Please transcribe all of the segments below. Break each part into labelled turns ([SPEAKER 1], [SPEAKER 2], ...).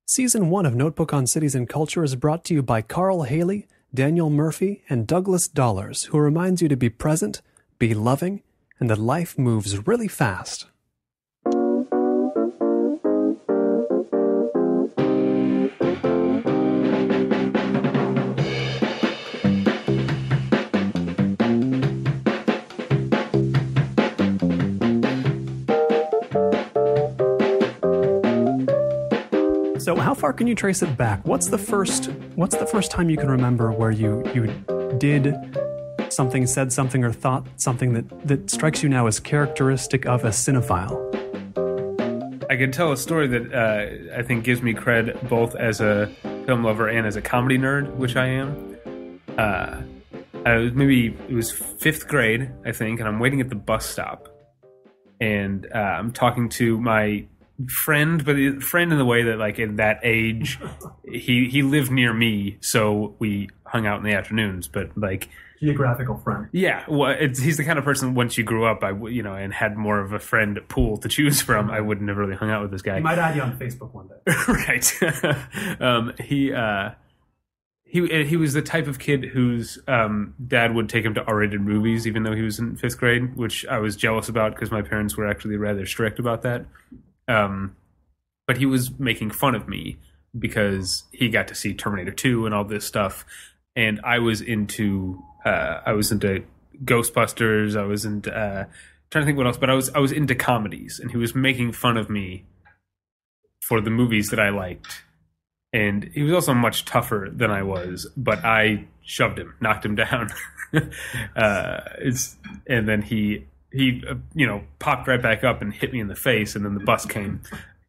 [SPEAKER 1] Season 1 of Notebook on Cities and Culture is brought to you by Carl Haley, Daniel Murphy, and Douglas Dollars, who reminds you to be present, be loving, and that life moves really fast. So how far can you trace it back? What's the first time you can remember where you did something, said something, or thought something that strikes you now as characteristic of a cinephile?
[SPEAKER 2] I can tell a story that I think gives me cred both as a film lover and as a comedy nerd, which I am. It was fifth grade, I think, and I'm waiting at the bus stop. And I'm talking to my friend, but friend in the way that, like, in that age, he lived near me, so we hung out in the afternoons. But like,
[SPEAKER 1] geographical friend. Yeah,
[SPEAKER 2] well, he's the kind of person. Once you grew up, and had more of a friend pool to choose from, I wouldn't have really hung out with this guy.
[SPEAKER 1] He might add you on Facebook one day,
[SPEAKER 2] right? He was the type of kid whose dad would take him to R-rated movies, even though he was in fifth grade, which I was jealous about because my parents were actually rather strict about that. But he was making fun of me because he got to see Terminator 2 and all this stuff, and I was into Ghostbusters. I was into trying to think what else, but I was into comedies, and he was making fun of me for the movies that I liked. And he was also much tougher than I was, but I shoved him, knocked him down. And then he popped right back up and hit me in the face, and then the bus came.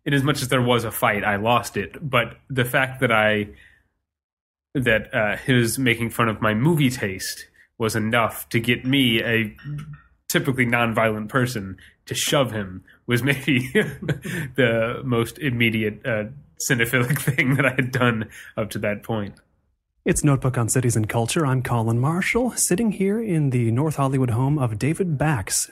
[SPEAKER 2] In as much as there was a fight, I lost it. But the fact that his making fun of my movie taste was enough to get me, a typically nonviolent person, to shove him was maybe the most immediate cinephilic thing that I had done up to that point.
[SPEAKER 1] It's Notebook on Cities and Culture. I'm Colin Marshall, sitting here in the North Hollywood home of David Bax,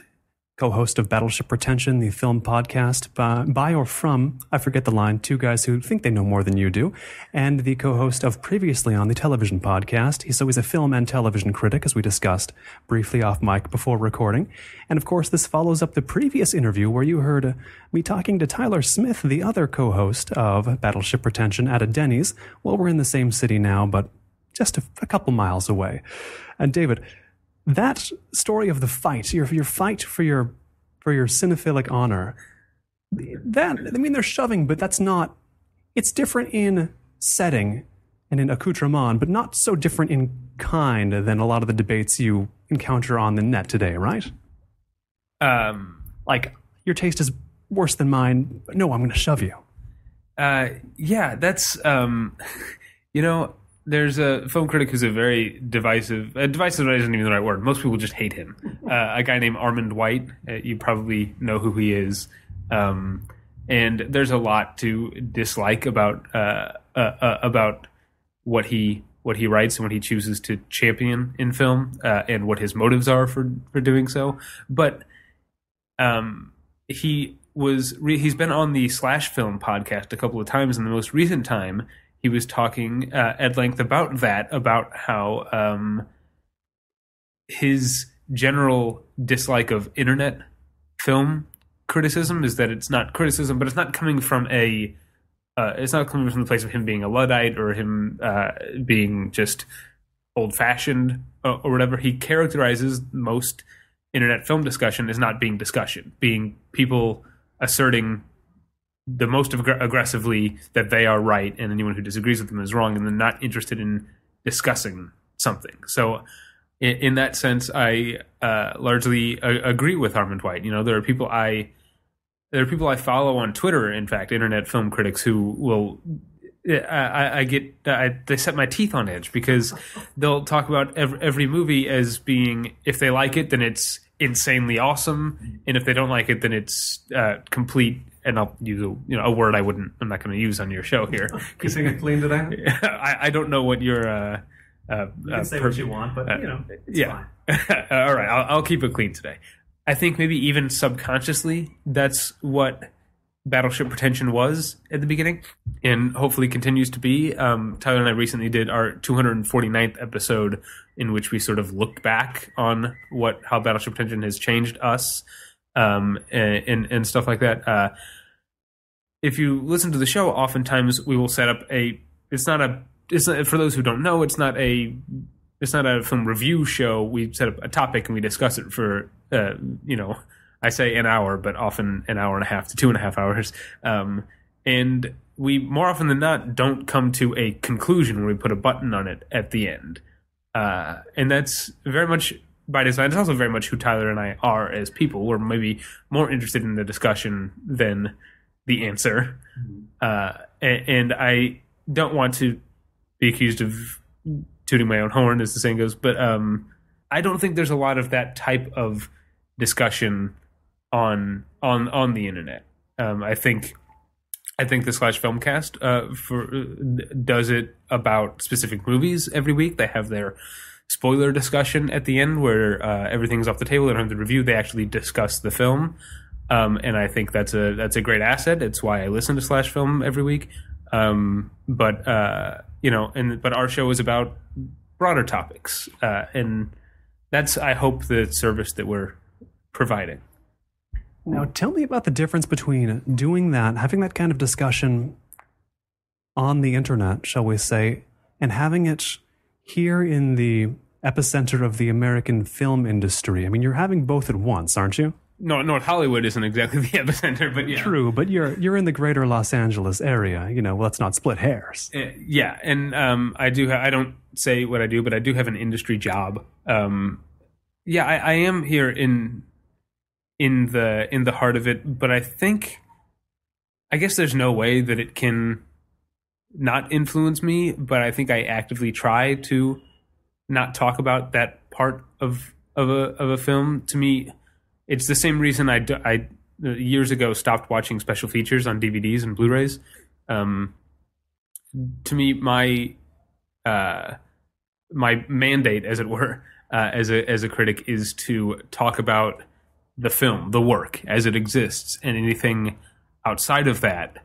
[SPEAKER 1] co-host of Battleship Pretension, the film podcast by or from, I forget the line, two guys who think they know more than you do, and the co-host of Previously on the Television podcast. He's a film and television critic, as we discussed briefly off mic before recording. And of course, this follows up the previous interview where you heard me talking to Tyler Smith, the other co-host of Battleship Pretension, at a Denny's. Well, we're in the same city now, but just a couple miles away. And David, that story of the fight, your fight for your cinephilic honor, they're shoving, but that's not. It's different in setting and in accoutrement, but not so different in kind than a lot of the debates you encounter on the net today, right? Like, your taste is worse than mine. No, I'm going to shove you.
[SPEAKER 2] Yeah, that's There's a film critic who's a very divisive isn't even the right word. Most people just hate him. A guy named Armand White. You probably know who he is. And there's a lot to dislike about what he writes and what he chooses to champion in film, and what his motives are for doing so. But he's been on the Slash Film podcast a couple of times. In the most recent time, he was talking at length about how his general dislike of internet film criticism is that it's not criticism, but it's not coming from the place of him being a Luddite or him being just old-fashioned or whatever. He characterizes most internet film discussion as not being discussion, being people asserting the most aggressively that they are right and anyone who disagrees with them is wrong, and they're not interested in discussing something. So in that sense, I largely agree with Armand White. There are people I follow on Twitter, in fact, internet film critics, who will they set my teeth on edge because they'll talk about every movie as being, if they like it, then it's insanely awesome, and if they don't like it, then it's complete. And I'll use a word I'm not going to use on your show here.
[SPEAKER 1] Keeping it clean today?
[SPEAKER 2] I don't know what your
[SPEAKER 1] you can say what you want, but it's fine.
[SPEAKER 2] All right, I'll keep it clean today. I think maybe even subconsciously, that's what Battleship Pretension was at the beginning, and hopefully continues to be. Tyler and I recently did our 249th episode, in which we sort of looked back on how Battleship Pretension has changed us, and stuff like that. If you listen to the show, oftentimes we will set up for those who don't know, it's not a film review show. We set up a topic and we discuss it for I say an hour, but often an hour and a half to 2.5 hours. And we, more often than not, don't come to a conclusion where we put a button on it at the end. And that's very much by design. It's also very much who Tyler and I are as people. We're maybe more interested in the discussion than the answer. And I don't want to be accused of tooting my own horn, as the saying goes, but I don't think there's a lot of that type of discussion on the internet. I think the Slash Filmcast does it about specific movies every week. They have their spoiler discussion at the end where everything's off the table. They don't have the review. They actually discuss the film, and I think that's a great asset. It's why I listen to Slash Film every week. But our show is about broader topics, and that's, I hope, the service that we're providing.
[SPEAKER 1] Now, tell me about the difference between doing that, having that kind of discussion on the internet, shall we say, and having it here in the epicenter of the American film industry. I mean, you're having both at once, aren't you?
[SPEAKER 2] No, North Hollywood isn't exactly the epicenter, but yeah.
[SPEAKER 1] True, but you're in the greater Los Angeles area. Let's not split hairs.
[SPEAKER 2] Yeah, and I don't say what I do, but I do have an industry job. I am here in the heart of it, but I guess there's no way that it can not influence me, but I think I actively try to not talk about that part of a film. To me, it's the same reason I years ago stopped watching special features on DVDs and Blu-rays. To me, my mandate, as it were, as a critic, is to talk about the film, the work as it exists, and anything outside of that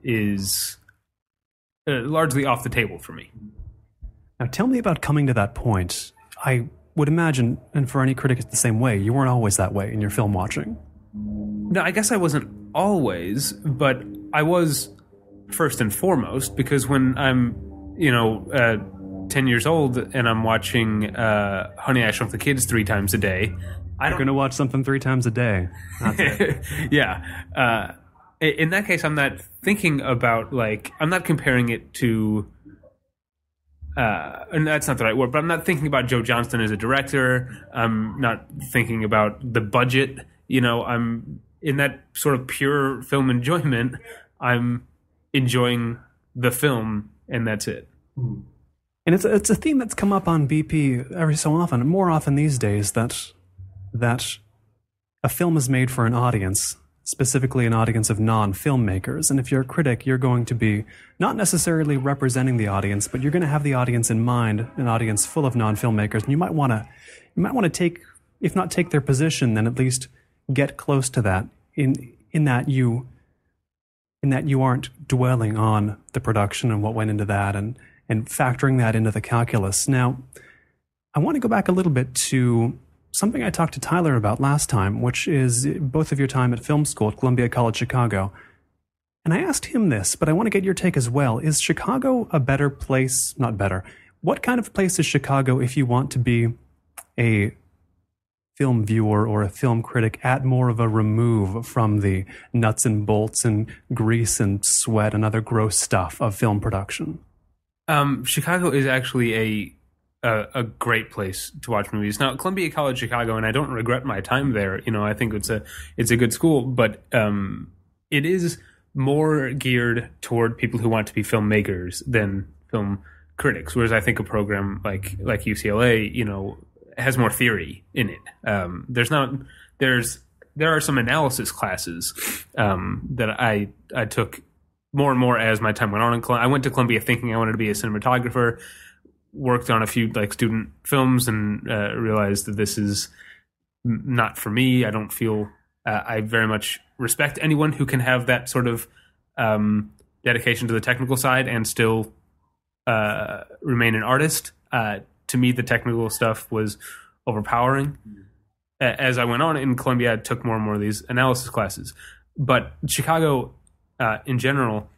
[SPEAKER 2] is largely off the table for me.
[SPEAKER 1] Now, tell me about coming to that point. I would imagine, and for any critic, it's the same way. You weren't always that way in your film watching.
[SPEAKER 2] No, I guess I wasn't always, but I was first and foremost, because when I'm, 10 years old and I'm watching Honey, I Shrunk the Kids 3 times a day,
[SPEAKER 1] I'm going to watch something 3 times a day. That's it.
[SPEAKER 2] Yeah. In that case, I'm not thinking about, I'm not comparing it to, and that's not the right word, but I'm not thinking about Joe Johnston as a director. I'm not thinking about the budget. I'm in that sort of pure film enjoyment. I'm enjoying the film, and that's it.
[SPEAKER 1] And it's a theme that's come up on BP every so often, more often these days, that a film is made for an audience, specifically an audience of non-filmmakers. And if you're a critic, you're going to be not necessarily representing the audience, but you're going to have the audience in mind, an audience full of non-filmmakers. And you might want to take, if not take their position, then at least get close to that in that you aren't dwelling on the production and what went into that and factoring that into the calculus. Now, I want to go back a little bit to something I talked to Tyler about last time, which is both of your time at film school at Columbia College Chicago. And I asked him this, but I want to get your take as well. Is Chicago a better place? Not better. What kind of place is Chicago if you want to be a film viewer or a film critic at more of a remove from the nuts and bolts and grease and sweat and other gross stuff of film production?
[SPEAKER 2] Chicago is actually a great place to watch movies. Now, Columbia College Chicago, and I don't regret my time there. I think it's a good school, but it is more geared toward people who want to be filmmakers than film critics. Whereas I think a program like UCLA, has more theory in it. There are some analysis classes that I took more and more as my time went on. I went to Columbia thinking I wanted to be a cinematographer. Worked on a few student films and realized that this is not for me. I don't feel I very much respect anyone who can have that sort of dedication to the technical side and still remain an artist. To me, the technical stuff was overpowering. As I went on in Columbia, I took more and more of these analysis classes. But Chicago, in general,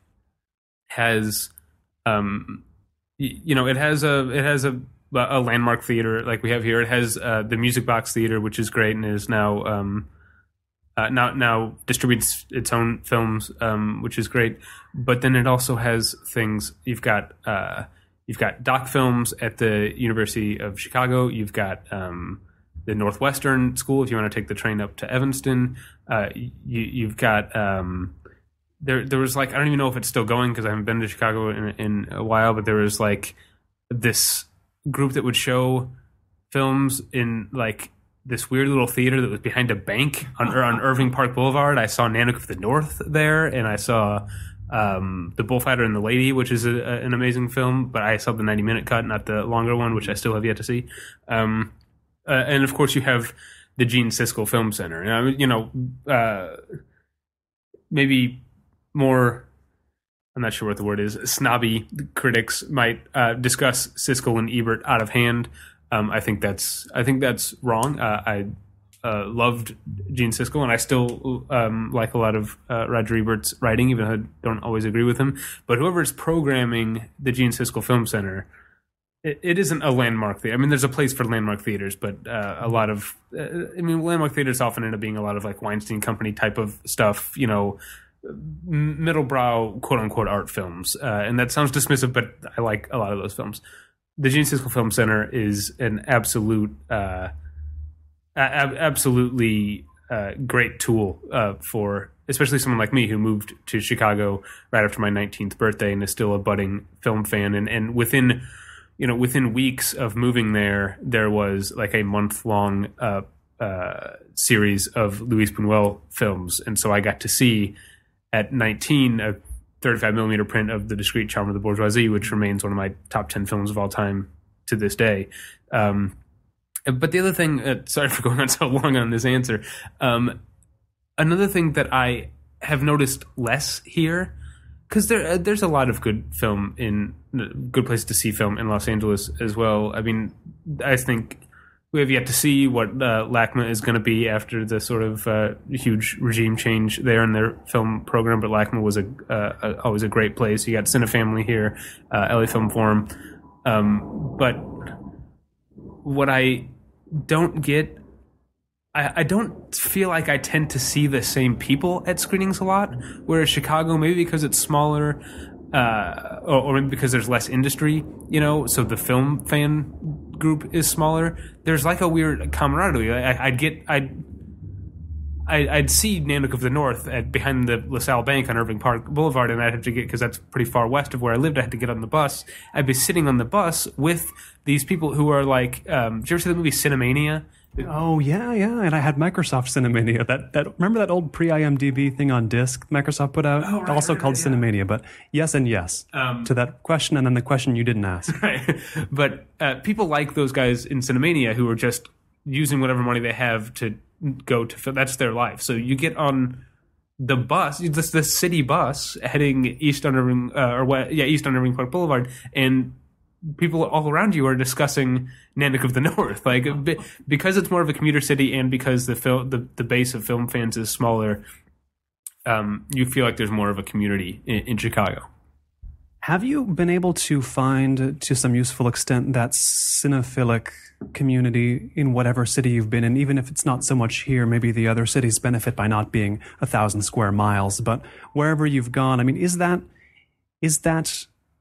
[SPEAKER 2] has, it has a landmark theater like we have here. It has the Music Box Theater, which is great and is now now distributes its own films, which is great. But then it also has things. You've got doc films at the University of Chicago. You've got the Northwestern School if you want to take the train up to Evanston. You've got there was like, I don't even know if it's still going because I haven't been to Chicago in a while, but there was like this group that would show films in like this weird little theater that was behind a bank on Irving Park Boulevard. I saw Nanook of the North there, and I saw The Bullfighter and the Lady, which is an amazing film, but I saw the 90-minute cut, not the longer one, which I still have yet to see. And of course, you have the Gene Siskel Film Center. Maybe more, I'm not sure what the word is, snobby critics might discuss Siskel and Ebert out of hand. I think that's wrong. I loved Gene Siskel, and I still like a lot of Roger Ebert's writing, even though I don't always agree with him. But whoever's programming the Gene Siskel Film Center, it isn't a landmark theater. I mean, there's a place for landmark theaters, but a lot of, landmark theaters often end up being a lot of like Weinstein Company type of stuff, middlebrow, quote unquote, art films. And that sounds dismissive, but I like a lot of those films. The Gene Siskel Film Center is an absolutely great tool for especially someone like me who moved to Chicago right after my 19th birthday and is still a budding film fan. And within weeks of moving there was like a month-long series of Luis Buñuel films. And so I got to see at 19 a 35 millimeter print of The Discreet Charm of the Bourgeoisie, which remains one of my top 10 films of all time to this day. But the other thing, sorry for going on so long on this answer. Another thing that I have noticed less here, because there's a lot of good film good places to see film in Los Angeles as well. I mean, I think we have yet to see what LACMA is going to be after the sort of huge regime change there in their film program. But LACMA was always a great place. You got Cinefamily here, LA Film Forum. But what I don't get, I don't feel like I tend to see the same people at screenings a lot. Whereas Chicago, maybe because it's smaller, or maybe because there's less industry, so the film fan group is smaller. There's like a weird camaraderie. I'd see Nanook of the North behind the LaSalle Bank on Irving Park Boulevard, and I'd have to get, because that's pretty far west of where I lived, I had to get on the bus. I'd be sitting on the bus with these people who are like, did you ever see the movie Cinemania?
[SPEAKER 1] Oh, yeah. And I had Microsoft Cinemania. Remember that old pre-IMDb thing on disc Microsoft put out?
[SPEAKER 2] Right,
[SPEAKER 1] also called
[SPEAKER 2] yeah.
[SPEAKER 1] Cinemania. But yes and yes to that question, and then the question you didn't ask.
[SPEAKER 2] Right. But people like those guys in Cinemania who are just using whatever money they have to go to film. That's their life. So you get on the bus, the city bus heading east on Irving, east on Irving Park Boulevard, and people all around you are discussing Nanook of the North, like because it's more of a commuter city, and because the base of film fans is smaller. You feel like there's more of a community in Chicago.
[SPEAKER 1] Have you been able to find, to some useful extent, that cinephilic community in whatever city you've been in, even if it's not so much here? Maybe the other cities benefit by not being 1,000 square miles, but wherever you've gone, I mean, is that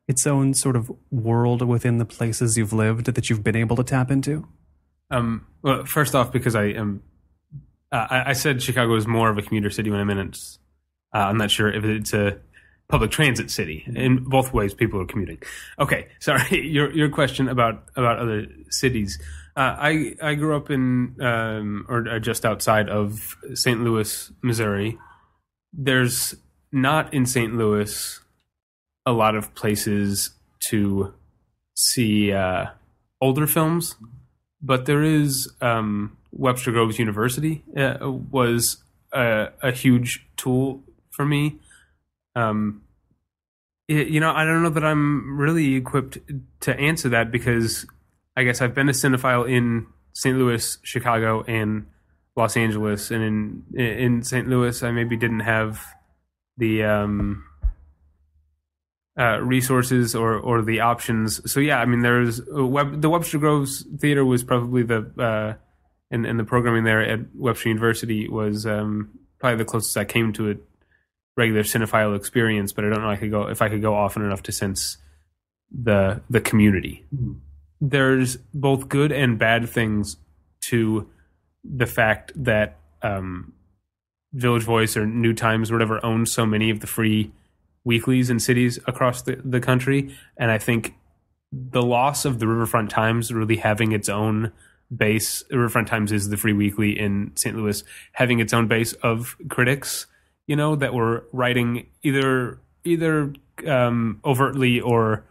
[SPEAKER 1] its own sort of world within the places you've lived that you've been able to tap into?
[SPEAKER 2] Well, first off, because I said Chicago is more of a commuter city when I meant it's, I'm not sure if it's a public transit city. In both ways, people are commuting. Okay, sorry. Your question about other cities. I grew up in or just outside of St. Louis, Missouri. There's not in St. Louis a lot of places to see older films, but there is Webster Groves University was a huge tool for me. I don't know that I'm really equipped to answer that, because I guess I've been a cinephile in St. Louis, Chicago, and Los Angeles, and in St. Louis, I maybe didn't have the resources or the options. So yeah, I mean, there's the Webster Groves Theater was probably the and the programming there at Webster University was probably the closest I came to a regular cinephile experience. But I don't know if I could go often enough to sense the community. Mm-hmm. There's both good and bad things to the fact that Village Voice or New Times or whatever owns so many of the free weeklies in cities across the country. And I think the loss of the Riverfront Times really having its own base, the Riverfront Times is the free weekly in St. Louis, having its own base of critics, that were writing either overtly or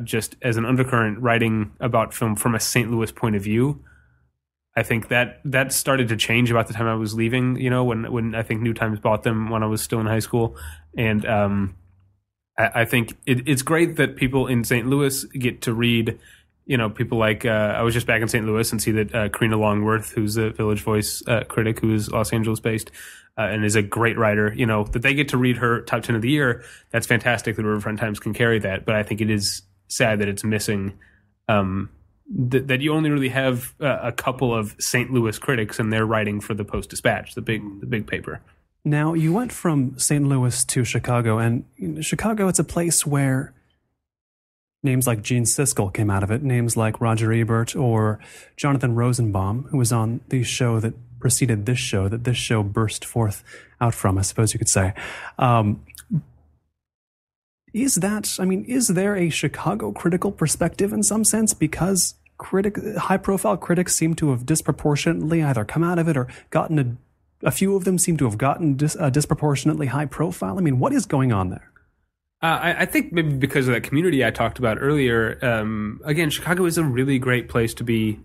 [SPEAKER 2] just as an undercurrent, writing about film from a St. Louis point of view. I think that started to change about the time I was leaving, when I think New Times bought them when I was still in high school. And I think it's great that people in St. Louis get to read, people like, I was just back in St. Louis and see that Karina Longworth, who's a Village Voice critic who is Los Angeles based and is a great writer, that they get to read her top 10 of the year. That's fantastic that Riverfront Times can carry that. But I think it is sad that it's missing that you only really have a couple of St. Louis critics, and they're writing for the Post-Dispatch, the big paper.
[SPEAKER 1] Now, you went from St. Louis to Chicago, and in Chicago, it's a place where names like Gene Siskel came out of it, names like Roger Ebert or Jonathan Rosenbaum, who was on the show that preceded this show, that this show burst forth out from, I suppose you could say. Is there a Chicago critical perspective in some sense? Because high-profile critics seem to have disproportionately either come out of it or gotten a few of them seem to have gotten disproportionately high profile. I mean, what is going on there?
[SPEAKER 2] I think maybe because of that community I talked about earlier. Again, Chicago is a really great place to be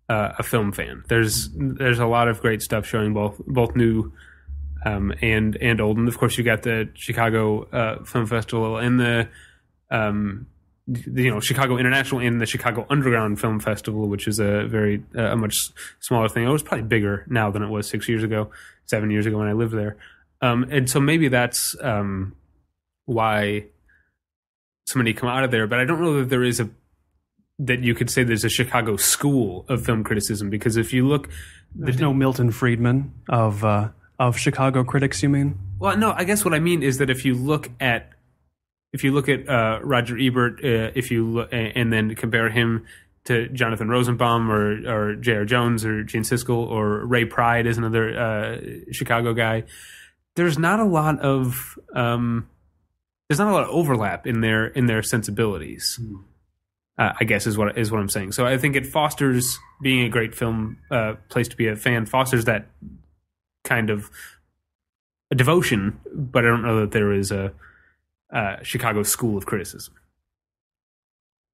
[SPEAKER 2] a film fan. There's a lot of great stuff showing both new and old, and of course you got the Chicago Film Festival and the Chicago International and the Chicago Underground Film Festival, which is a much smaller thing. It was probably bigger now than it was 7 years ago when I lived there, and so maybe that's why so many come out of there. But I don't know that that you could say there's a Chicago school of film criticism, because if you look,
[SPEAKER 1] there's no Milton Friedman of Chicago critics, you mean?
[SPEAKER 2] Well, no, I guess what I mean is that if you look at Roger Ebert, and then compare him to Jonathan Rosenbaum or J.R. Jones or Gene Siskel or Ray Pride is another Chicago guy, there's not a lot of overlap in their sensibilities. I guess is what I'm saying. So I think it fosters, being a great film place to be a fan, fosters that kind of a devotion, but I don't know that there is a Chicago school of criticism.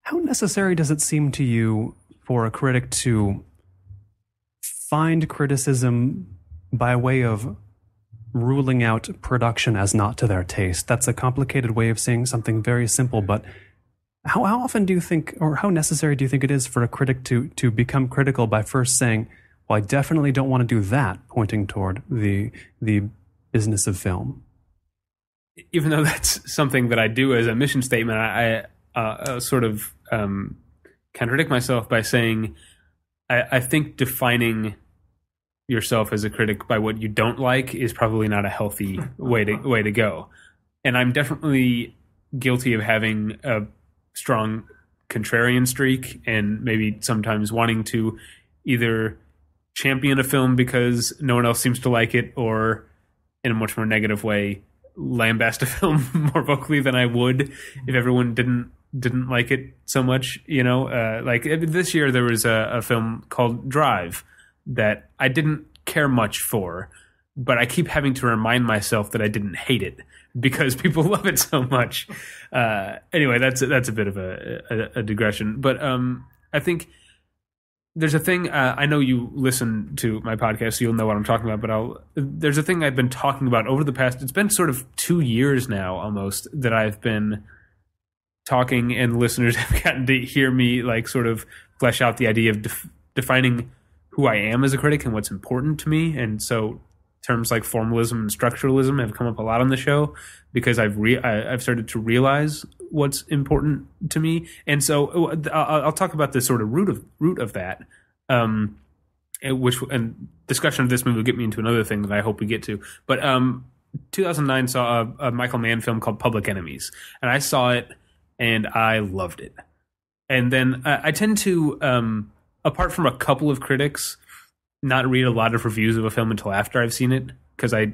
[SPEAKER 1] How necessary does it seem to you for a critic to find criticism by way of ruling out production as not to their taste? That's a complicated way of saying something very simple, but how often do you think, or how necessary do you think it is for a critic to become critical by first saying, well, I definitely don't want to do that, pointing toward the business of film?
[SPEAKER 2] Even though that's something that I do as a mission statement, I sort of contradict myself by saying I think defining yourself as a critic by what you don't like is probably not a healthy way to go. And I'm definitely guilty of having a strong contrarian streak, and maybe sometimes wanting to either champion a film because no one else seems to like it, or in a much more negative way lambast a film more vocally than I would if everyone didn't like it so much. Like this year there was a film called Drive that I didn't care much for, but I keep having to remind myself that I didn't hate it because people love it so much. Anyway, that's a bit of a digression, but I think there's a thing, I know you listen to my podcast, so you'll know what I'm talking about, but there's a thing I've been talking about over the past, it's been sort of 2 years now almost, that I've been talking, and listeners have gotten to hear me like sort of flesh out the idea of defining who I am as a critic and what's important to me. And so terms like formalism and structuralism have come up a lot on the show because I've started to realize what's important to me. And so I'll talk about the sort of root of that, and discussion of this movie will get me into another thing that I hope we get to. But 2009 saw a Michael Mann film called Public Enemies, and I saw it and I loved it. And then I tend to, apart from a couple of critics, not read a lot of reviews of a film until after I've seen it, because I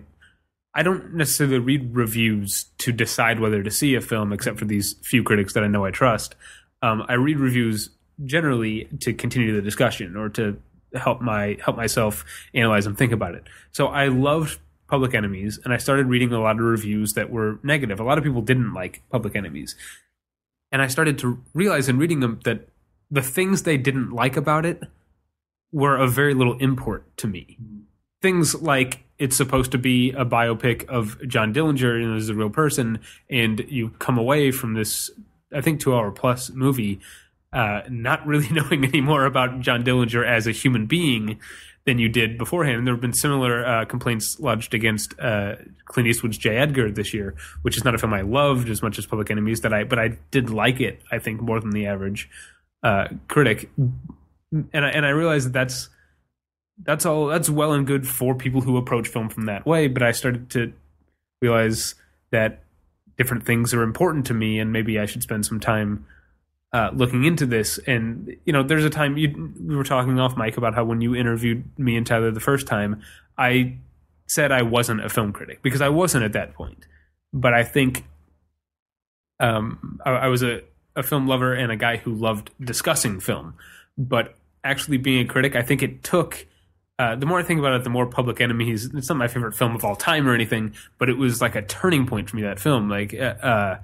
[SPEAKER 2] don't necessarily read reviews to decide whether to see a film, except for these few critics that I know I trust. I read reviews generally to continue the discussion or to help myself analyze and think about it. So I loved Public Enemies, and I started reading a lot of reviews that were negative. A lot of people didn't like Public Enemies. And I started to realize in reading them that the things they didn't like about it were of very little import to me. Things like it's supposed to be a biopic of John Dillinger and as a real person, and you come away from this, I think, 2-hour plus movie not really knowing any more about John Dillinger as a human being than you did beforehand. And there have been similar complaints lodged against Clint Eastwood's J. Edgar this year, which is not a film I loved as much as Public Enemies, but I did like it, I think, more than the average critic. And I realized that's well and good for people who approach film from that way, but I started to realize that different things are important to me, and maybe I should spend some time looking into this. And there's a time we were talking off mic about how when you interviewed me and Tyler the first time, I said I wasn't a film critic because I wasn't at that point. But I think I was a film lover and a guy who loved discussing film. But actually being a critic, I think it took, the more I think about it, the more Public Enemies, it's not my favorite film of all time or anything, but it was like a turning point for me, that film. And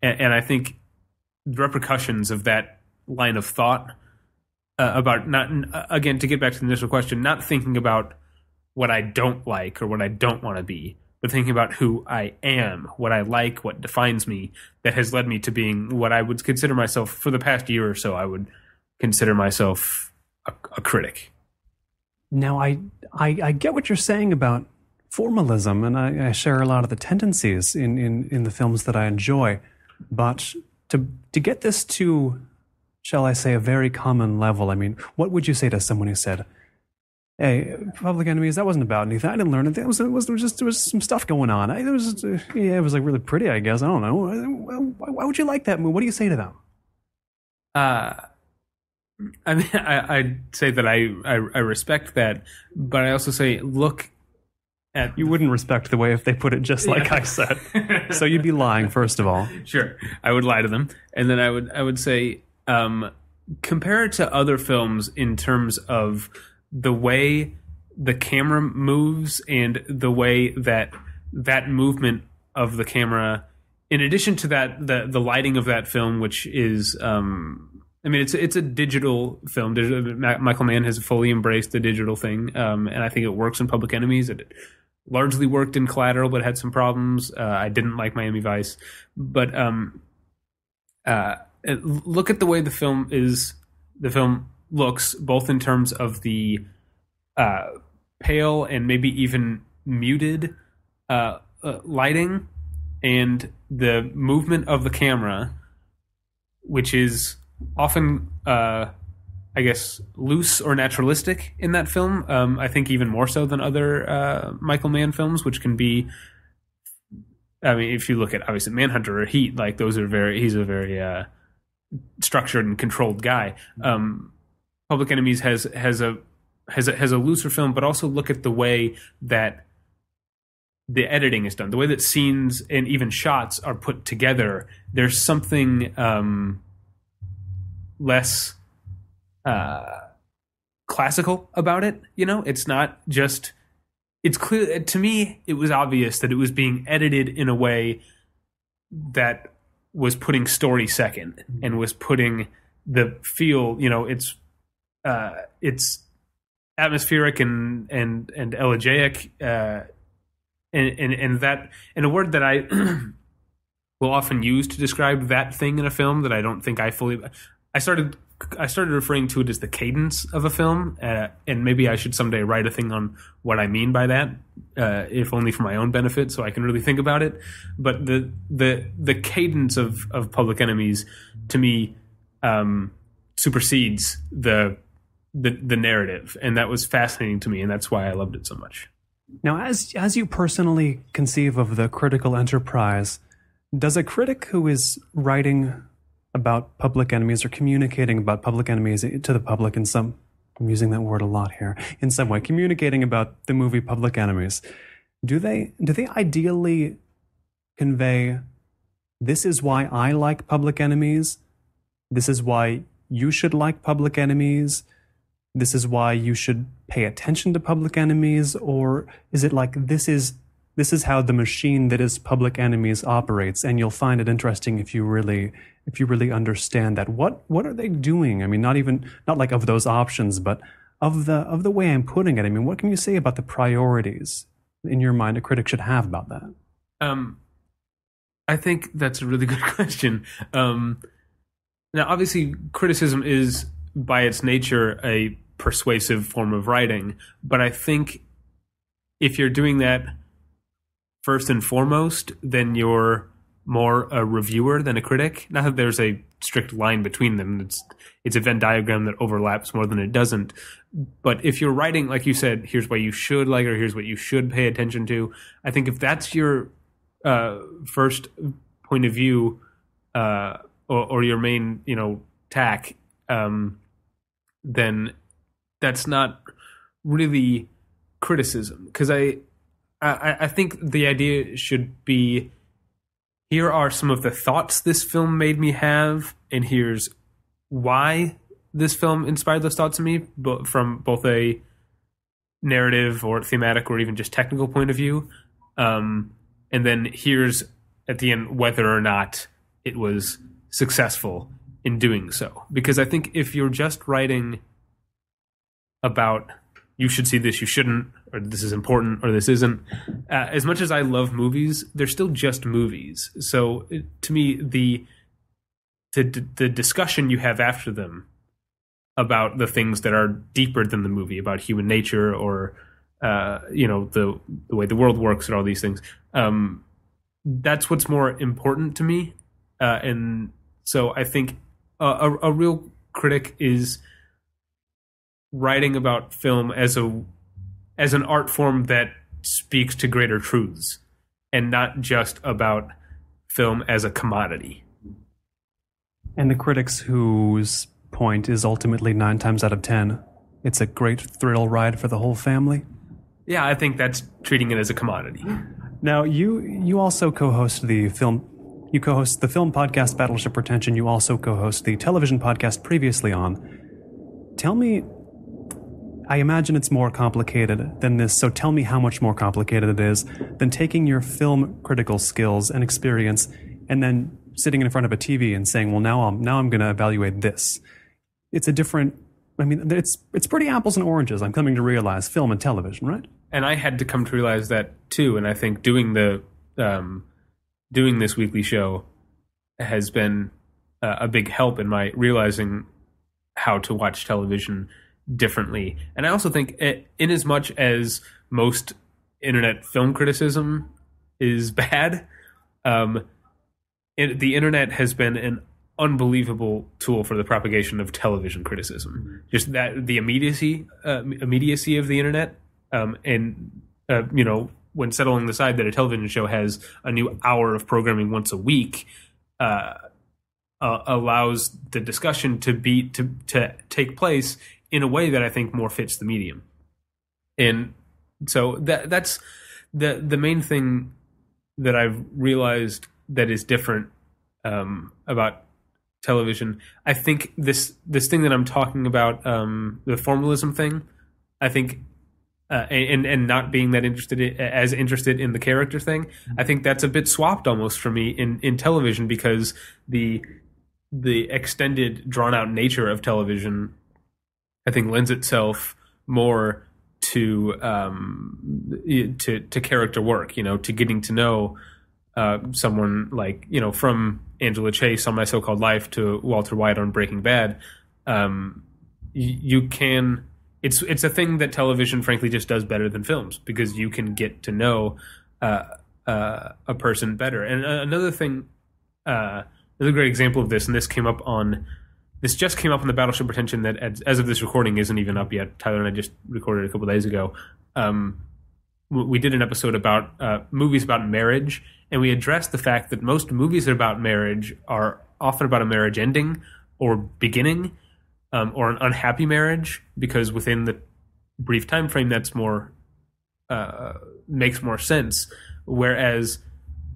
[SPEAKER 2] I think the repercussions of that line of thought about not, again, to get back to the initial question, not thinking about what I don't like or what I don't want to be, but thinking about who I am, what I like, what defines me, that has led me to being what I would consider myself for the past year or so. I would consider myself a critic.
[SPEAKER 1] Now, I get what you're saying about formalism, and I share a lot of the tendencies in the films that I enjoy. But to get this to, shall I say, a very common level, I mean, what would you say to someone who said, "Hey, Public Enemies, that wasn't about anything. I didn't learn anything. There was some stuff going on. It was like really pretty, I guess. I don't know. Why would you like that movie? What do you say to them?"
[SPEAKER 2] I mean, I'd say that I respect that, but I also say, look at...
[SPEAKER 1] You wouldn't respect the way if they put it just like I said. So you'd be lying, first of all.
[SPEAKER 2] Sure, I would lie to them. And then I would say, compare it to other films in terms of the way the camera moves and the way that movement of the camera, in addition to that, the lighting of that film, which is... I mean, it's a digital film. Michael Mann has fully embraced the digital thing, and I think it works in Public Enemies. It largely worked in Collateral, but had some problems. I didn't like Miami Vice, but look at the way the film looks, both in terms of the pale and maybe even muted lighting, and the movement of the camera, which is often, I guess, loose or naturalistic in that film. I think even more so than other Michael Mann films, which can be, I mean, if you look at, obviously, Manhunter or Heat, like those are he's a very structured and controlled guy. Public Enemies has a looser film, but also look at the way that the editing is done, the way that scenes and even shots are put together. There's something less classical about it. It's not just, it's clear to me, it was obvious that it was being edited in a way that was putting story second and was putting the feel, it's it's atmospheric and elegiac, and that, and a word that I will often use to describe that thing in a film that I don't think I fully. I started referring to it as the cadence of a film, and maybe I should someday write a thing on what I mean by that, if only for my own benefit, so I can really think about it. But the cadence of Public Enemies, to me, supersedes the narrative, and that was fascinating to me, and that's why I loved it so much.
[SPEAKER 1] Now, as you personally conceive of the critical enterprise, does a critic who is writing about Public Enemies or communicating about Public Enemies to the public in some, I'm using that word a lot here, in some way, communicating about the movie Public Enemies, do they ideally convey, this is why I like Public Enemies, this is why you should like Public Enemies, this is why you should pay attention to Public Enemies, or is it like this is how the machine that is Public Enemies operates, and you'll find it interesting if you really understand that. What are they doing? I mean, not like of those options, but of the way I'm putting it. I mean, what can you say about the priorities in your mind a critic should have about that?
[SPEAKER 2] I think that's a really good question. Now, obviously, criticism is by its nature a persuasive form of writing, but I think if you're doing that first and foremost, then you're more a reviewer than a critic. Not that there's a strict line between them. It's a Venn diagram that overlaps more than it doesn't. But if you're writing, like you said, here's what you should like, or here's what you should pay attention to, I think if that's your first point of view, or your main, tack, then that's not really criticism. Because I think the idea should be, here are some of the thoughts this film made me have, and here's why this film inspired those thoughts in me, but from both a narrative or thematic or even just technical point of view. And then here's, at the end, whether or not it was successful in doing so. Because I think if you're just writing about, you should see this, you shouldn't, or this is important, or this isn't. As much as I love movies, they're still just movies. So to me, the discussion you have after them about the things that are deeper than the movie, about human nature, or the way the world works, and all these things, that's what's more important to me. And so I think a real critic is writing about film as an art form that speaks to greater truths, and not just about film as a commodity.
[SPEAKER 1] And the critics whose point is ultimately 9 times out of 10, it's a great thrill ride for the whole family.
[SPEAKER 2] Yeah, I think that's treating it as a commodity.
[SPEAKER 1] Now, you also co-host the film. You co-host the film podcast Battleship Pretension. You also co-host the television podcast previously on. Tell me, I imagine it's more complicated than this, so tell me how much more complicated it is than taking your film critical skills and experience and then sitting in front of a TV and saying, well, now I'm going to evaluate this. It's a different, I mean, it's pretty apples and oranges, I'm coming to realize, film and television, right?
[SPEAKER 2] And I had to come to realize that too, and I think doing this weekly show has been a big help in my realizing how to watch television differently. And I also think, in as much as most internet film criticism is bad, the internet has been an unbelievable tool for the propagation of television criticism. Just that, the immediacy of the internet, when settling the side that a television show has a new hour of programming once a week, allows the discussion to take place in a way that I think more fits the medium. And so that's the main thing that I've realized that is different about television. I think this thing that I'm talking about, the formalism thing, I think, and not being that interested in the character thing, I think that's a bit swapped almost for me in television, because the extended, drawn out nature of television I think lends itself more to character work, to getting to know someone like, from Angela Chase on My So-Called Life to Walter White on Breaking Bad. You can, it's a thing that television frankly just does better than films, because you can get to know a person better. And another thing, another great example of this, and this just came up on the Battleship Pretension that as of this recording isn't even up yet. Tyler and I just recorded a couple days ago. We did an episode about movies about marriage, and we addressed the fact that most movies about marriage are often about a marriage ending or beginning, or an unhappy marriage, because within the brief time frame that's more makes more sense. Whereas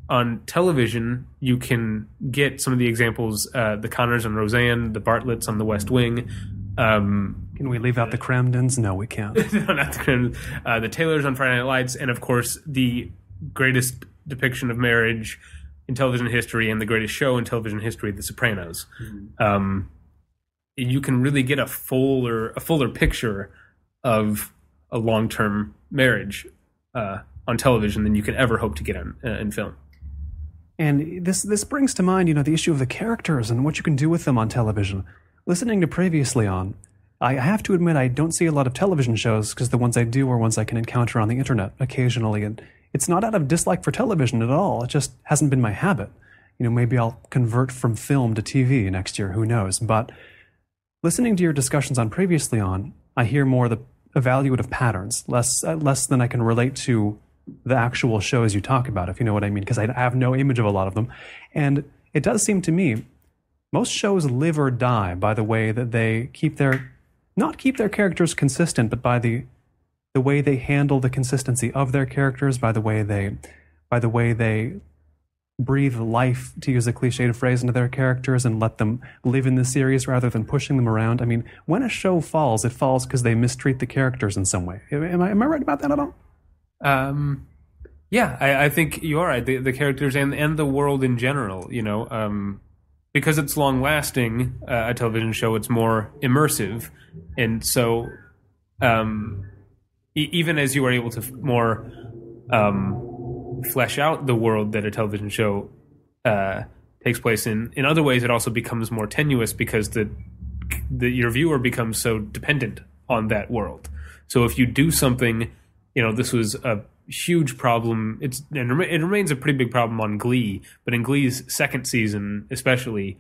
[SPEAKER 2] on television, you can get some of the examples, the Connors on Roseanne, the Bartletts on The West Wing.
[SPEAKER 1] Can we leave out the Cramdens? No, we can't.
[SPEAKER 2] No, not the Cramdens. The Taylors on Friday Night Lights, and of course, the greatest depiction of marriage in television history and the greatest show in television history, The Sopranos. Mm-hmm. You can really get a fuller picture of a long-term marriage on television than you can ever hope to get in film.
[SPEAKER 1] And this brings to mind, the issue of the characters and what you can do with them on television. Listening to previously on, I have to admit I don't see a lot of television shows, because the ones I do are ones I can encounter on the internet occasionally. And it's not out of dislike for television at all. It just hasn't been my habit. Maybe I'll convert from film to TV next year, who knows. But listening to your discussions on previously on, I hear more the evaluative patterns, less than I can relate to the actual shows you talk about, if you know what I mean, because I have no image of a lot of them. And it does seem to me most shows live or die by the way that they not keep their characters consistent, but by the way they handle the consistency of their characters, by the way they breathe life, to use a cliched phrase, into their characters and let them live in the series rather than pushing them around. I mean, when a show falls, it falls because they mistreat the characters in some way. Am I right about that at all?
[SPEAKER 2] Yeah, I think you are right. The characters and the world in general, because it's long lasting, a television show, it's more immersive. And so, even as you are able to more, flesh out the world that a television show, takes place in other ways, it also becomes more tenuous, because your viewer becomes so dependent on that world. So if you do something, this was a huge problem. It remains a pretty big problem on Glee, but in Glee's second season, especially,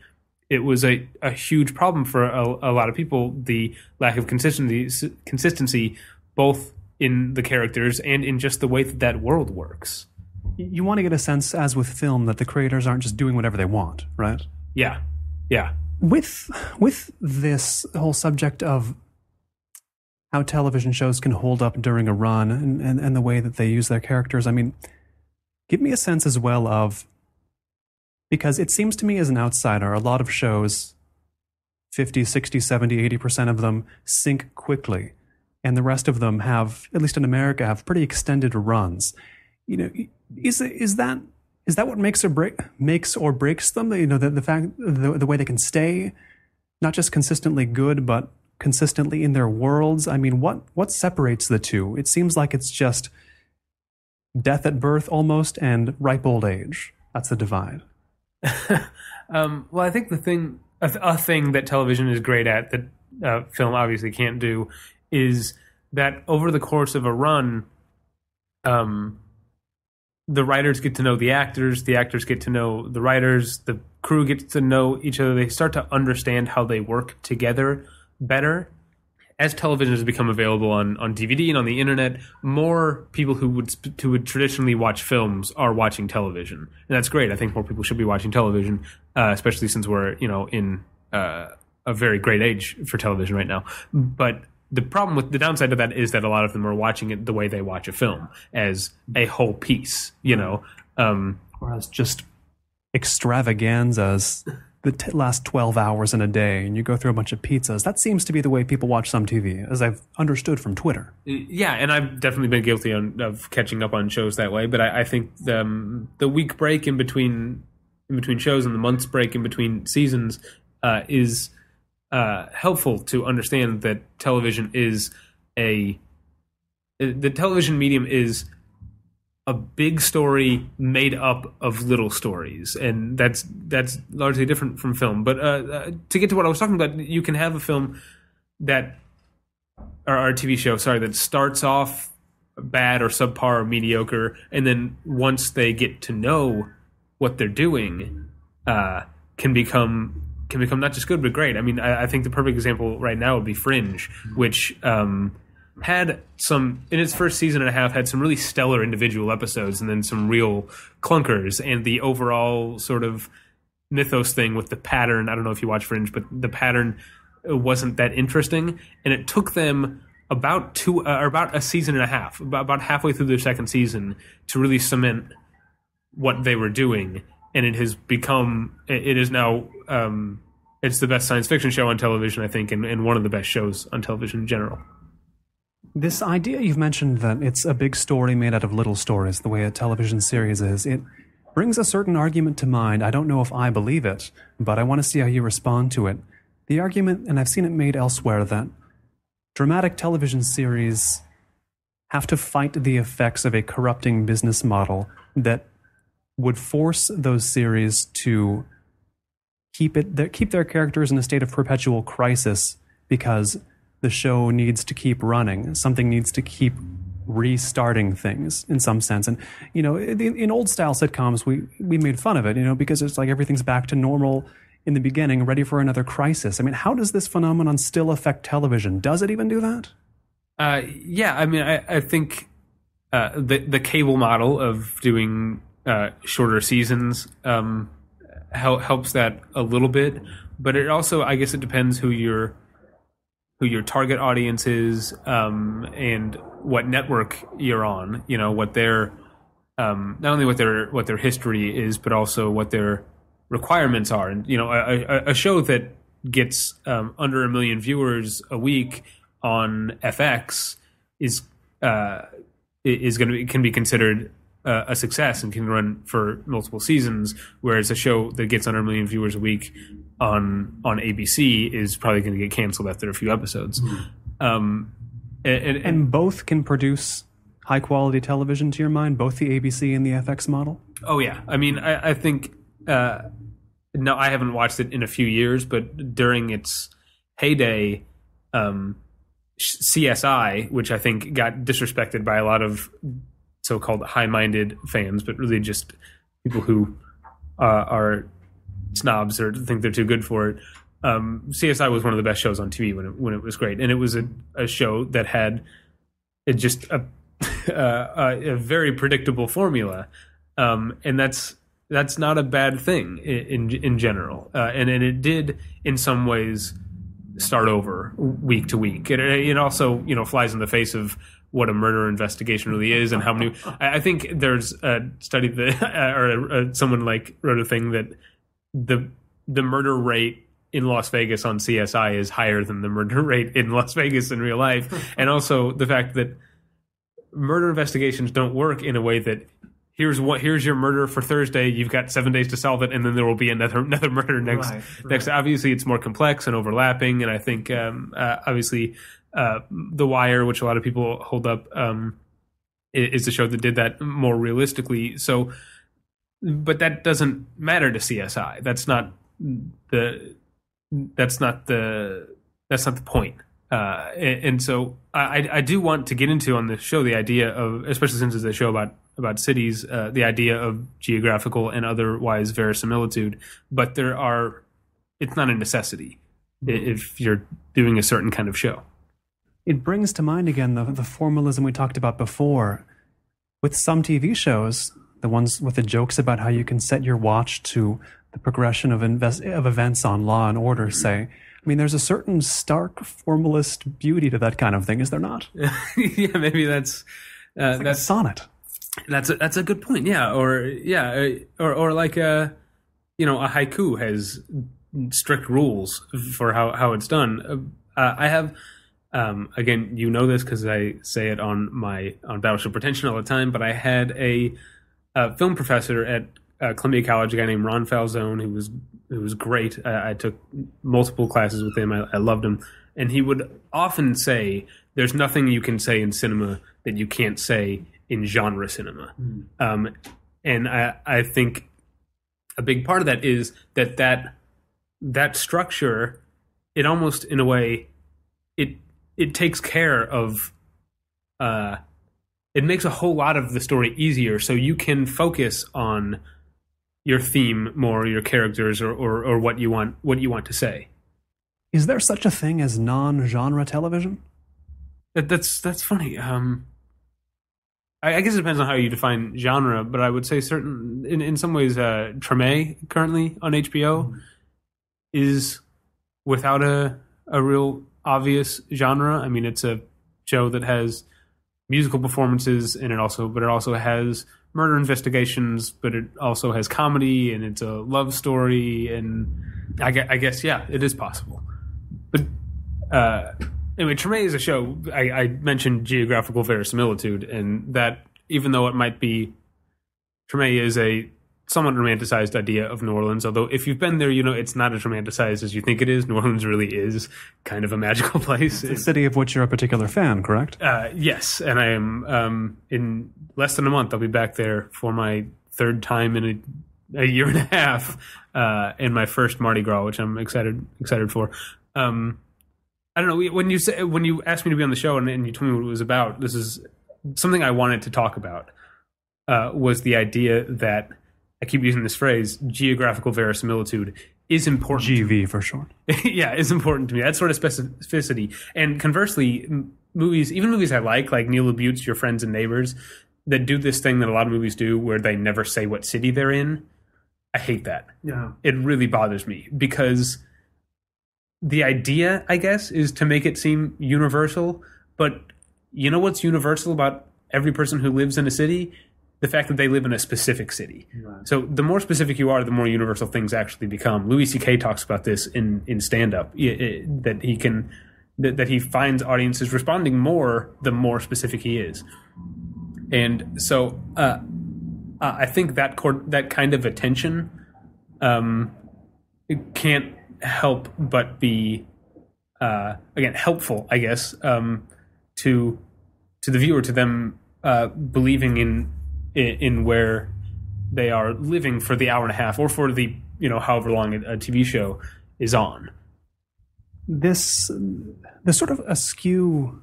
[SPEAKER 2] it was a huge problem for a lot of people. The lack of consistency, both in the characters and in just the way that world works.
[SPEAKER 1] You want to get a sense, as with film, that the creators aren't just doing whatever they want, right?
[SPEAKER 2] Yeah.
[SPEAKER 1] With this whole subject of how television shows can hold up during a run and the way that they use their characters, I mean, give me a sense as well of, because it seems to me as an outsider, a lot of shows, 50, 60, 70, 80% of them sink quickly, and the rest of them have, at least in America, have pretty extended runs. Is that what makes or breaks them? The fact, the way they can stay not just consistently good, but consistently in their worlds. I mean, what separates the two? It seems like it's just death at birth almost, and ripe old age. That's the divide.
[SPEAKER 2] Well, I think a thing that television is great at that film obviously can't do is that over the course of a run, the writers get to know the actors get to know the writers, the crew gets to know each other. They start to understand how they work together better. As television has become available on DVD and on the internet, more people who would traditionally watch films are watching television, and that's great. I think more people should be watching television, especially since we're in a very great age for television right now. But the downside of that is that a lot of them are watching it the way they watch a film, as a whole piece,
[SPEAKER 1] or as just extravaganzas. The last 12 hours in a day, and you go through a bunch of pizzas. That seems to be the way people watch some TV, as I've understood from Twitter.
[SPEAKER 2] Yeah, and I've definitely been guilty of catching up on shows that way. But I think the week break in between shows and the month's break in between seasons is helpful to understand that the television medium is a big story made up of little stories, and that's largely different from film. But to get to what I was talking about, you can have a film or a TV show, that starts off bad or subpar or mediocre, and then once they get to know what they're doing, can become not just good but great. I mean, I think the perfect example right now would be Fringe, which had some, in its first season and a half, had some really stellar individual episodes and then some real clunkers, and the overall sort of mythos thing with the pattern, I don't know if you watch Fringe, but the pattern wasn't that interesting, and it took them about a season and a half, about halfway through their second season, to really cement what they were doing, and it is now it's the best science fiction show on television, I think, and one of the best shows on television in general.
[SPEAKER 1] This idea you've mentioned that it's a big story made out of little stories, the way a television series is, it brings a certain argument to mind. I don't know if I believe it, but I want to see how you respond to it. The argument, and I've seen it made elsewhere, that dramatic television series have to fight the effects of a corrupting business model that would force those series to keep their characters in a state of perpetual crisis because the show needs to keep running. Something needs to keep restarting things in some sense. And, in old style sitcoms, we made fun of it, because it's like everything's back to normal in the beginning, ready for another crisis. I mean, how does this phenomenon still affect television? Does it even do that?
[SPEAKER 2] Yeah, I mean, I think the cable model of doing shorter seasons helps that a little bit, but it also, I guess it depends who your target audience is, and what network you're on. What their not only what their history is, but also what their requirements are. And a show that gets under 1 million viewers a week on FX can be considered a success and can run for multiple seasons, whereas a show that gets under 1 million viewers a week on ABC is probably going to get canceled after a few episodes.
[SPEAKER 1] And both can produce high quality television, to your mind, both the ABC and the FX model? Oh
[SPEAKER 2] yeah, I mean, I think no, I haven't watched it in a few years, but during its heyday, CSI, which I think got disrespected by a lot of so-called high-minded fans, but really just people who are snobs or think they're too good for it. CSI was one of the best shows on TV when it was great, and it was a show that had just a very predictable formula, and that's not a bad thing in general, and it did in some ways start over week to week. It also flies in the face of what a murder investigation really is, and how many. I think there's a study that someone wrote a thing that the murder rate in Las Vegas on CSI is higher than the murder rate in Las Vegas in real life, and also the fact that murder investigations don't work in a way that here's your murder for Thursday, you've got 7 days to solve it, and then there will be another murder next. Obviously, it's more complex and overlapping, and I think obviously The Wire, which a lot of people hold up, is a show that did that more realistically. So, but that doesn't matter to CSI. That's not the point. And so I do want to get into on this show the idea of, especially since it's a show about cities, the idea of geographical and otherwise verisimilitude. But it's not a necessity if you're doing a certain kind of show.
[SPEAKER 1] It brings to mind again the formalism we talked about before. With some TV shows, the ones with the jokes about how you can set your watch to the progression of events on Law and Order, say. I mean, there's a certain stark formalist beauty to that kind of thing, is there not?
[SPEAKER 2] Yeah, maybe that's
[SPEAKER 1] a sonnet.
[SPEAKER 2] That's a good point. Yeah, or like a haiku has strict rules for how it's done. I have again, this because I say it on Battleship Pretension all the time. But I had a film professor at Columbia College, a guy named Ron Falzone, who was great. I took multiple classes with him. I loved him. And he would often say, there's nothing you can say in cinema that you can't say in genre cinema. And I think a big part of that is that structure, it almost, in a way, it takes care of... it makes a whole lot of the story easier, so you can focus on your theme more, your characters, or what you want to say.
[SPEAKER 1] Is there such a thing as non-genre television?
[SPEAKER 2] That's funny. I guess it depends on how you define genre, but I would say in some ways, Treme currently on HBO is without a real obvious genre. I mean, it's a show that has musical performances, and it also has murder investigations, but it also has comedy, and it's a love story, and I guess yeah, it is possible. But anyway, Treme is a show. I mentioned geographical verisimilitude, and that even though it might be, Treme is a somewhat romanticized idea of New Orleans, although if you've been there, you know it's not as romanticized as you think it is. New Orleans really is kind of a magical place.
[SPEAKER 1] It's a city of which you're a particular fan, correct?
[SPEAKER 2] Yes, and I am in less than a month. I'll be back there for my third time in a year and a half, and my first Mardi Gras, which I'm excited for. I don't know, when you asked me to be on the show and you told me what it was about, this is something I wanted to talk about, was the idea that, I keep using this phrase, geographical verisimilitude is important.
[SPEAKER 1] GV for short.
[SPEAKER 2] Yeah, is important to me. That sort of specificity. And conversely, even movies I like Neil LaBute's Your Friends and Neighbors, that do this thing that a lot of movies do where they never say what city they're in, I hate that.
[SPEAKER 1] Yeah.
[SPEAKER 2] It really bothers me because the idea, I guess, is to make it seem universal, but you know what's universal about every person who lives in a city? The fact that they live in a specific city. Right. So the more specific you are, the more universal things actually become. Louis C.K. talks about this in stand-up, that he finds audiences responding more the more specific he is. And so I think that kind of attention it can't help but be again helpful, I guess, to the viewer, to them believing in where they are living for the hour and a half, or for the however long a TV show is on.
[SPEAKER 1] This sort of askew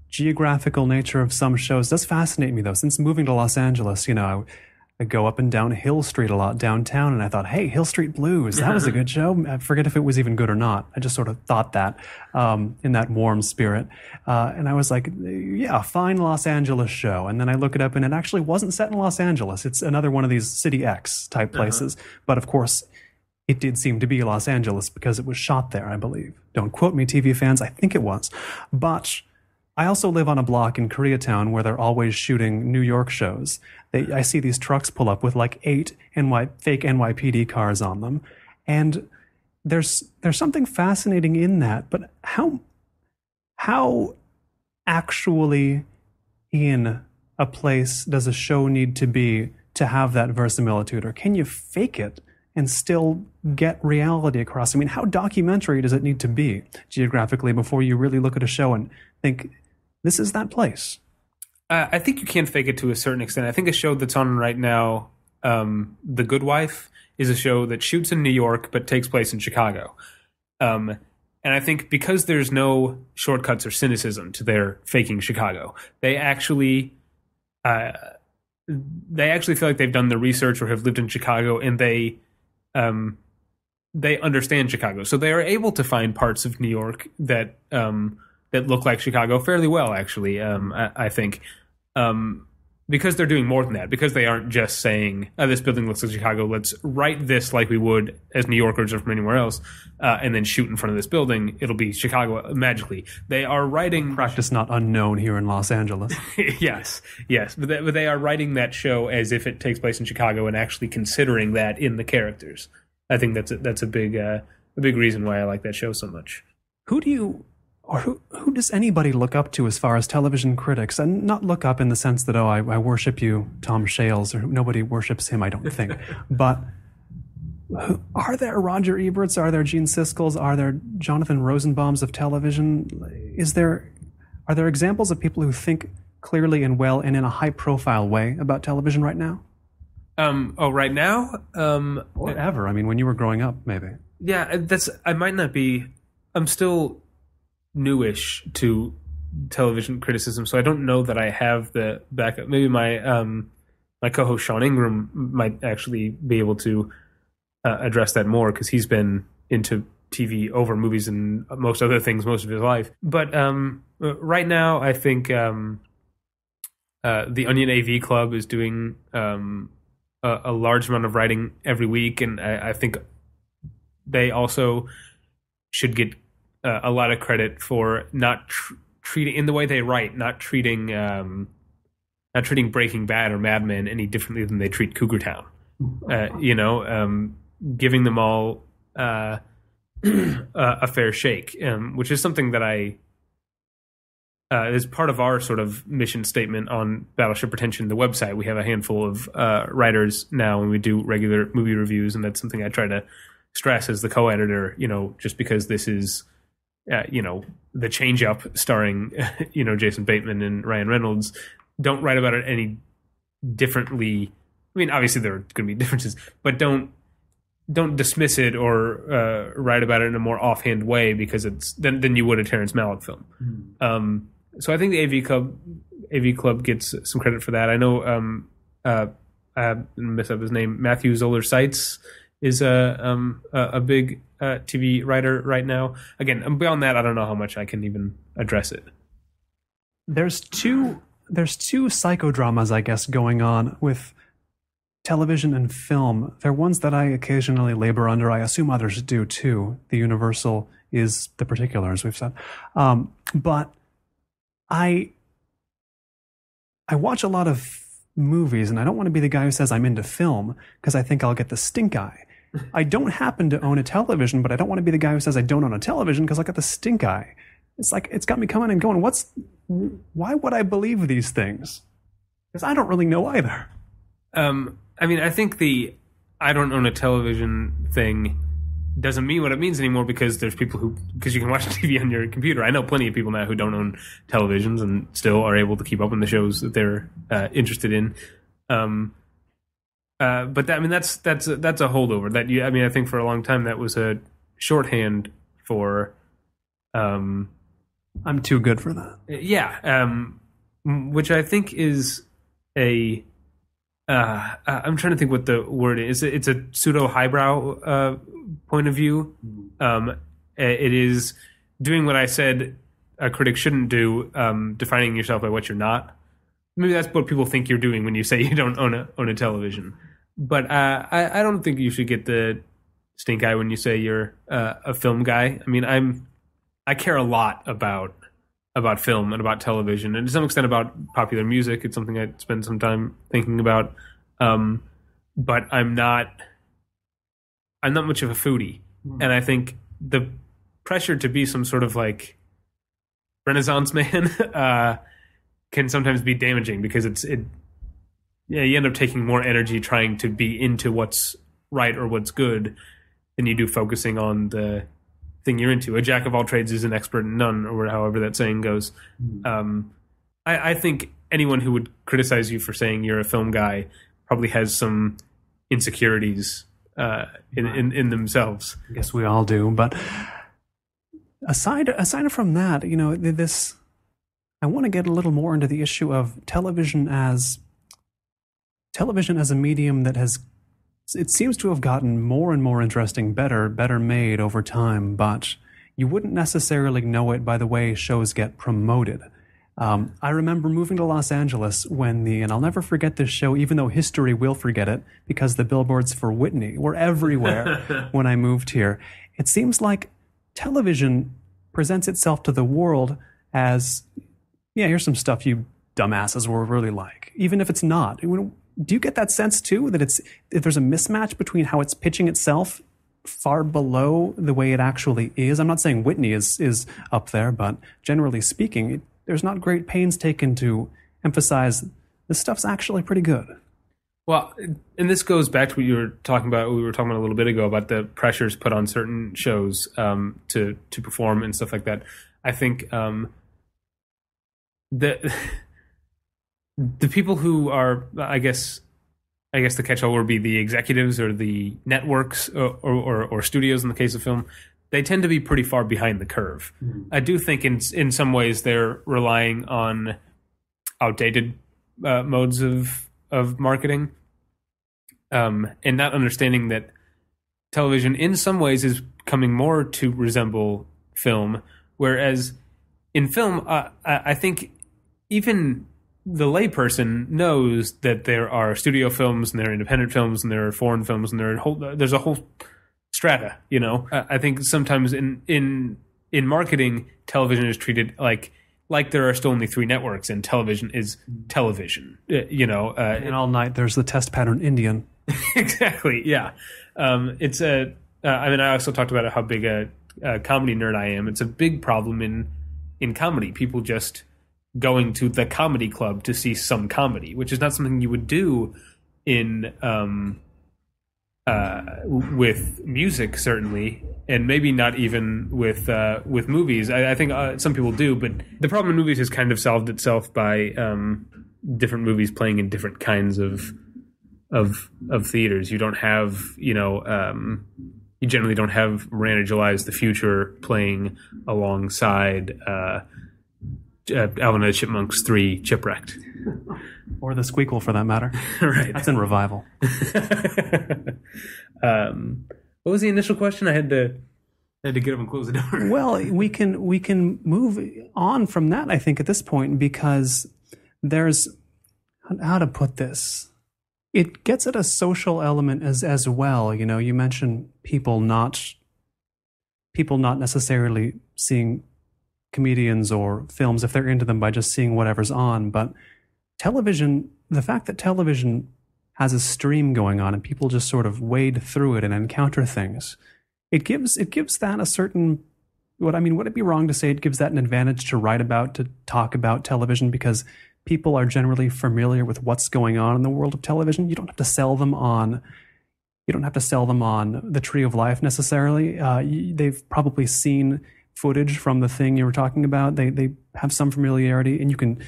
[SPEAKER 1] geographical nature of some shows does fascinate me, though. Since moving to Los Angeles, I go up and down Hill Street a lot downtown, and I thought, hey, Hill Street Blues, that was a good show. I forget if it was even good or not. I just sort of thought that in that warm spirit. And I was like, yeah, fine Los Angeles show. And then I look it up, and it actually wasn't set in Los Angeles. It's another one of these City X type places. But of course, it did seem to be Los Angeles because it was shot there, I believe. Don't quote me, TV fans. I think it was. But I also live on a block in Koreatown where they're always shooting New York shows. I see these trucks pull up with like 8 fake NYPD cars on them. And there's something fascinating in that. But how actually in a place does a show need to be to have that verisimilitude? Or can you fake it and still get reality across? I mean, how documentary does it need to be geographically before you really look at a show and think, this is that place?
[SPEAKER 2] I think you can fake it to a certain extent. I think a show that's on right now, The Good Wife, is a show that shoots in New York but takes place in Chicago. And I think because there's no shortcuts or cynicism to their faking Chicago, they actually feel like they've done the research or have lived in Chicago, and they understand Chicago. So they are able to find parts of New York that look like Chicago fairly well, actually, I think. Because they're doing more than that. Because they aren't just saying, this building looks like Chicago, let's write this like we would as New Yorkers or from anywhere else, and then shoot in front of this building. It'll be Chicago magically. They are writing...
[SPEAKER 1] Practice not unknown here in Los Angeles.
[SPEAKER 2] Yes. But they are writing that show as if it takes place in Chicago and actually considering that in the characters. I think that's a big reason why I like that show so much.
[SPEAKER 1] Who do you or who does anybody look up to as far as television critics? And not look up in the sense that, I worship you, Tom Shales, or nobody worships him, I don't think. But are there Roger Eberts? Are there Gene Siskels? Are there Jonathan Rosenbaums of television? Are there examples of people who think clearly and well and in a high-profile way about television right now?
[SPEAKER 2] Right now?
[SPEAKER 1] Or ever. I mean, when you were growing up, maybe.
[SPEAKER 2] Yeah, I might not be. I'm still newish to television criticism, so I don't know that I have the backup. Maybe my co-host Sean Ingram might actually be able to address that more, because he's been into TV over movies and most other things most of his life. But right now, I think the Onion AV Club is doing a large amount of writing every week, and I think they also should get a lot of credit for not treating, in the way they write, not treating Breaking Bad or Mad Men any differently than they treat Cougar Town. Giving them all a fair shake, which is something that is part of our sort of mission statement on Battleship Pretension, the website. We have a handful of writers now, and we do regular movie reviews, and that's something I try to stress as the co-editor, just because this is, the Change Up starring, Jason Bateman and Ryan Reynolds. Don't write about it any differently. I mean, obviously there are going to be differences, but don't dismiss it or write about it in a more offhand way, because it's than you would a Terrence Malick film. So I think the AV Club gets some credit for that. I know I mess up his name. Matthew Zoller Seitz is a big TV writer right now. Again, beyond that, I don't know how much I can even address it.
[SPEAKER 1] There's two psychodramas, I guess, going on with television and film. They're ones that I occasionally labor under. I assume others do too. The universal is the particular, as we've said. But I watch a lot of movies, and I don't want to be the guy who says I'm into film, because I think I'll get the stink eye. I don't happen to own a television, but I don't want to be the guy who says I don't own a television because I got the stink eye. It's like, it's got me coming and going. Why would I believe these things? Because I don't really know either.
[SPEAKER 2] I mean, I think the I don't own a television thing doesn't mean what it means anymore, because there's people because you can watch TV on your computer. I know plenty of people now who don't own televisions and still are able to keep up on the shows that they're interested in. But that's a holdover. I think for a long time that was a shorthand for.
[SPEAKER 1] I'm too good for that.
[SPEAKER 2] Yeah, which I think is a. I'm trying to think what the word is. It's a pseudo highbrow point of view. It is doing what I said a critic shouldn't do, defining yourself by what you're not. Maybe that's what people think you're doing when you say you don't own a television. But I don't think you should get the stink eye when you say you're a film guy. I mean, I care a lot about film and about television, and to some extent about popular music. It's something I spend some time thinking about. But I'm not much of a foodie. And I think the pressure to be some sort of like Renaissance man can sometimes be damaging, because you end up taking more energy trying to be into what's right or what's good than you do focusing on the thing you're into. A jack of all trades is an expert in none, or however that saying goes. I think anyone who would criticize you for saying you're a film guy probably has some insecurities in themselves.
[SPEAKER 1] I guess we all do. But aside from that, this, I want to get a little more into the issue of television as a medium that it seems to have gotten more and more interesting, better made over time, but you wouldn't necessarily know it by the way shows get promoted. I remember moving to Los Angeles and I'll never forget this show, even though history will forget it, because the billboards for Whitney were everywhere when I moved here. It seems like television presents itself to the world as, yeah, here's some stuff you dumbasses will really like, even if it's not. Do you get that sense too, that there's a mismatch between how it's pitching itself far below the way it actually is. I'm not saying Whitney is up there, but generally speaking, there's not great pains taken to emphasize this stuff's actually pretty good.
[SPEAKER 2] Well, and this goes back to what you were talking about. We were talking about a little bit ago about the pressures put on certain shows to perform and stuff like that. I think the people who are, I guess the catch-all would be the executives or the networks or studios in the case of film. They tend to be pretty far behind the curve. Mm-hmm. I do think in some ways they're relying on outdated modes of marketing, and not understanding that television in some ways is coming more to resemble film, whereas in film, I think even the layperson knows that there are studio films and there are independent films and there are foreign films and there's a whole strata. I think sometimes in marketing, television is treated like there are still only 3 networks and television is television.
[SPEAKER 1] And all night there's the test pattern Indian.
[SPEAKER 2] Exactly. Yeah. It's I also talked about how big a comedy nerd I am. It's a big problem in comedy. People just going to the comedy club to see some comedy, which is not something you would do in with music, certainly, and maybe not even with movies. I think some people do, but the problem in movies has kind of solved itself by different movies playing in different kinds of theaters. You don't have, you generally don't have Miranda July's The Future playing alongside Alvin and the Chipmunks 3 Chipwrecked.
[SPEAKER 1] Or The Squeakquel, for that matter.
[SPEAKER 2] Right.
[SPEAKER 1] That's in revival.
[SPEAKER 2] What was the initial question? I had to get up and close the door.
[SPEAKER 1] Well, we can move on from that, I think, at this point, because there's, how to put this, it gets at a social element as well. You mentioned people not necessarily seeing comedians or films if they're into them by just seeing whatever's on, but television, the fact that television has a stream going on and people just sort of wade through it and encounter things, it gives that a certain, would it be wrong to say it gives that an advantage to talk about television, because people are generally familiar with what's going on in the world of television. You don't have to sell them on The Tree of Life necessarily. They've probably seen footage from the thing you were talking about. They have some familiarity, and you can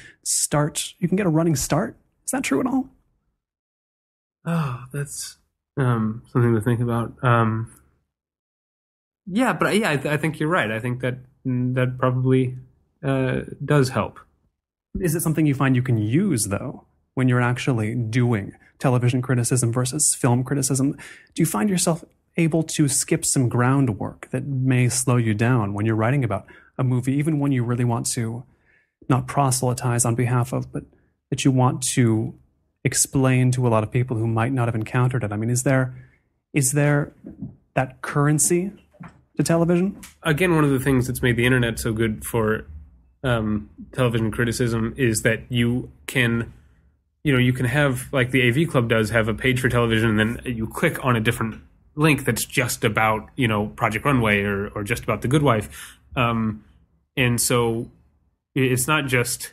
[SPEAKER 1] get a running start. Is that true at all?
[SPEAKER 2] Oh, that's something to think about. I think you're right. I think that probably does help.
[SPEAKER 1] Is it something you find you can use, though, when you're actually doing television criticism versus film criticism? Do you find yourself able to skip some groundwork that may slow you down when you're writing about a movie, even when you really want to not proselytize on behalf of, but that you want to explain to a lot of people who might not have encountered it? Is there that currency to television? Again,
[SPEAKER 2] one of the things that's made the internet so good for television criticism is that you can have, like the AV Club does, have a page for television, and then you click on a different link that's just about, Project Runway or just about The Good Wife. And so it's not just,